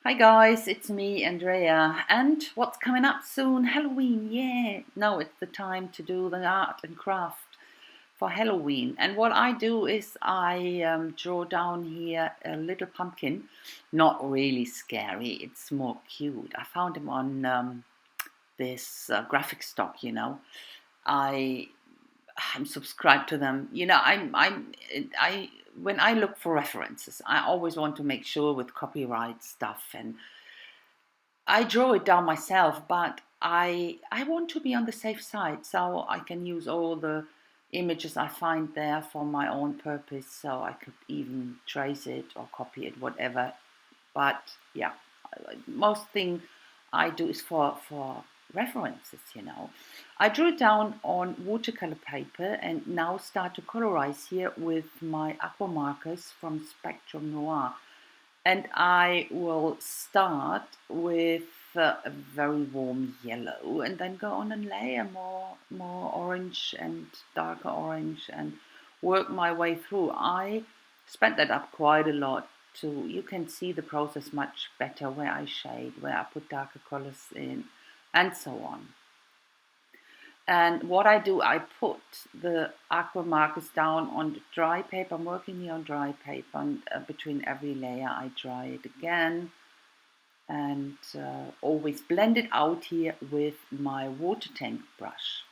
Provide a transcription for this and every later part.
Hi guys, it's me, Andrea, and what's coming up soon? Halloween, yeah! Now it's the time to do the art and craft for Halloween. And what I do is I draw down here a little pumpkin. Not really scary, it's more cute. I found him on this graphic stock. I I'm subscribed to them. I when I look for references, I always want to make sure with copyright stuff, and I draw it down myself, but I want to be on the safe side, so I can use all the images I find there for my own purpose. So I could even trace it or copy it, whatever. But yeah, most thing I do is for references. I drew it down on watercolor paper and now start to colorize here with my aqua markers from Spectrum Noir. And I will start with a very warm yellow and then go on and layer more orange and darker orange and work my way through. I spent that up quite a lot too. You can see the process much better where I shade, where I put darker colors in, and so on. And what I do, I put the aqua markers down on the dry paper. I'm working here on dry paper, and between every layer I dry it again, and always blend it out here with my water tank brush.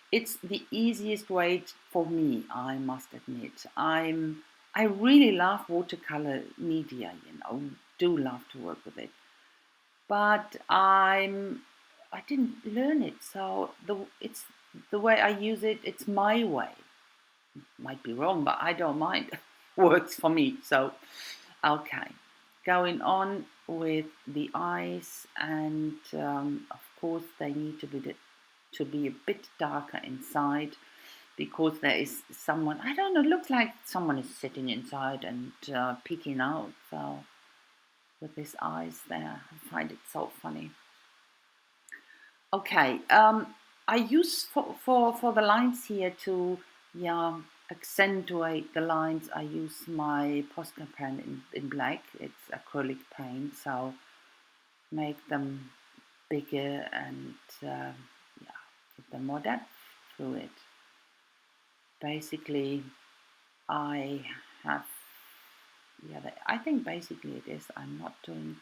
It's the easiest way for me, I must admit. I really love watercolor media, do love to work with it, but I didn't learn it, so it's the way I use it. It's my way. Might be wrong, but I don't mind. Works for me. So, okay, going on with the eyes, and of course they need to be a bit darker inside because there is someone. I don't know. Looks like someone is sitting inside and peeking out. So with his eyes there, I find it so funny. Okay, I use for the lines here to, yeah, accentuate the lines. I use my Posca pen in black. It's acrylic paint, so make them bigger and yeah, give them more depth through it. Basically, I have, yeah, I think basically it is. I'm not doing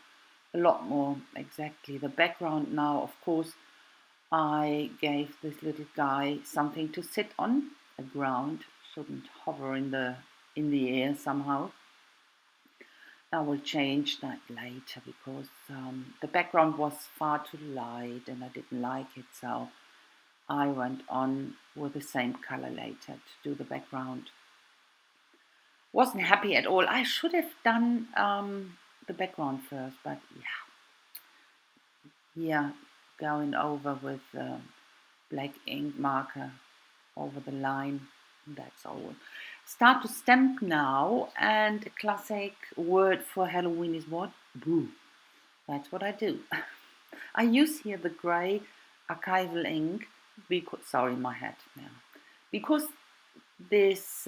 a lot more exactly. The background now, of course, I gave this little guy something to sit on, a ground, shouldn't hover in the air somehow. I will change that later because the background was far too light and I didn't like it, so I went on with the same color later to do the background. Wasn't happy at all. I should have done the background first, but yeah, going over with black ink marker over the line. That's all. Start to stamp now, and a classic word for Halloween is what? Boo. That's what I do. I use here the grey archival ink because, sorry, my head now. Because these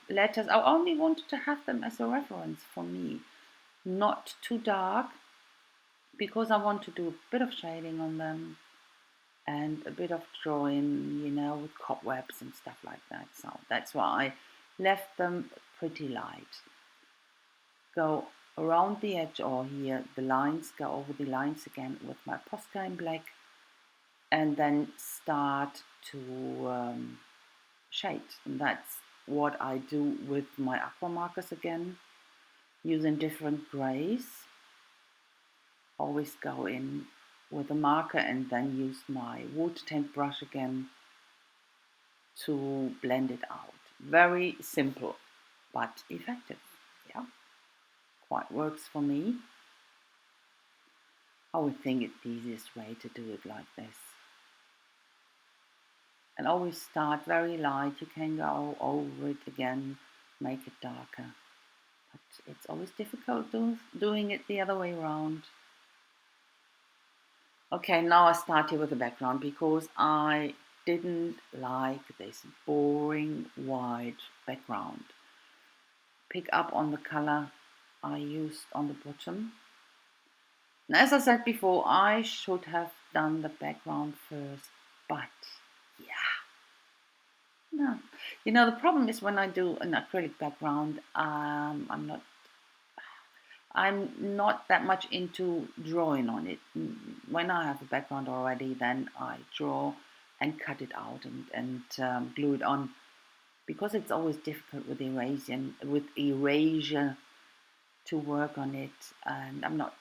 letters, I only wanted to have them as a reference for me. Not too dark, because I want to do a bit of shading on them and a bit of drawing, with cobwebs and stuff like that. So that's why I left them pretty light. Go around the edge, or here the lines, go over the lines again with my Posca in black, and then start to shade. And that's what I do with my aqua markers again, using different grays. Always go in with a marker and then use my water tank brush again to blend it out. Very simple but effective. Yeah, quite works for me. I would think it's the easiest way to do it like this. And always start very light. You can go over it again, make it darker. But it's always difficult doing it the other way around. Okay, now I started with the background because I didn't like this boring white background. Pick up on the color I used on the bottom. As I said before, I should have done the background first, but yeah, no. You know, the problem is when I do an acrylic background, I'm not that much into drawing on it. When I have a background already, then I draw and cut it out and glue it on, because it's always difficult with erasure to work on it, and I'm not.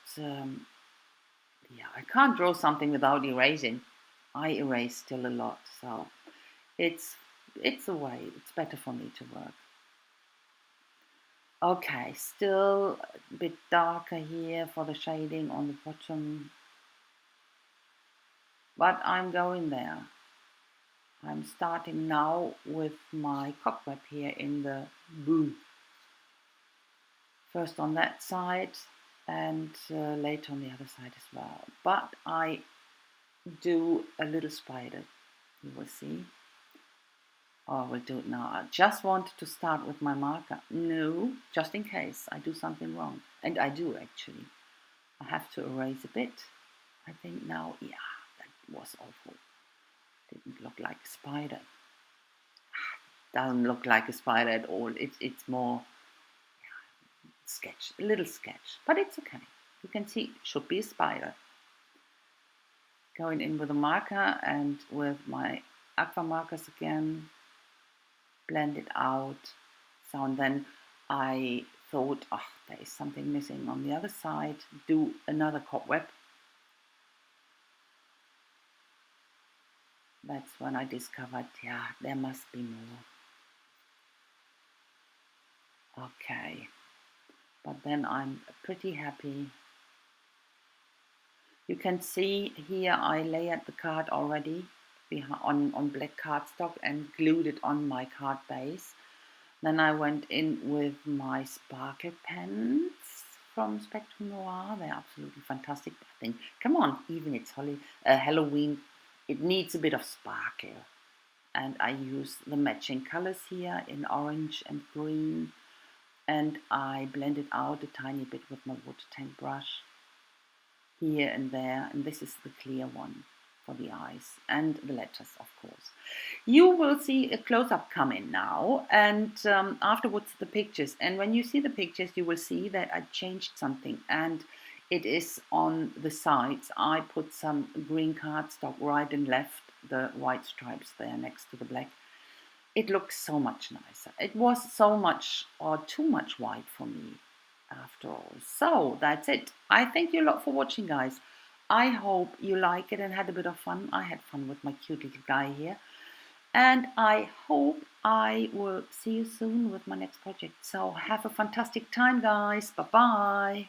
Yeah, I can't draw something without erasing. I erase still a lot, so it's it's a way. It's better for me to work. Okay, still a bit darker here for the shading on the bottom, but I'm going there. I'm starting now with my cobweb here in the blue. First on that side and later on the other side as well. But I do a little spider, you will see. Oh, I will do it now. I just wanted to start with my marker. No, just in case I do something wrong. And I do actually. I have to erase a bit. I think now, yeah, that was awful. Didn't look like a spider. Doesn't look like a spider at all. It's more sketch, a little sketch. But it's okay. You can see it should be a spider. Going in with a marker and with my aqua markers again. Blend it out. So and then I thought, oh, there is something missing on the other side. Do another cobweb. That's when I discovered, yeah, there must be more. Okay, but then I'm pretty happy. You can see here I layered the card already on black cardstock and glued it on my card base. Then I went in with my sparkle pens from Spectrum Noir. They're absolutely fantastic. I think, come on, even it's Halloween, it needs a bit of sparkle. And I use the matching colors here in orange and green. And I blended out a tiny bit with my water tank brush here and there. And this is the clear one for the eyes and the letters, of course. You will see a close-up come in now, and afterwards the pictures. And when you see the pictures, you will see that I changed something, and it is on the sides. I put some green cardstock right and left, the white stripes there next to the black. It looks so much nicer. It was so much or too much white for me after all. So that's it. I thank you a lot for watching, guys. I hope you like it and had a bit of fun. I had fun with my cute little guy here. And I hope I will see you soon with my next project. So have a fantastic time, guys. Bye-bye.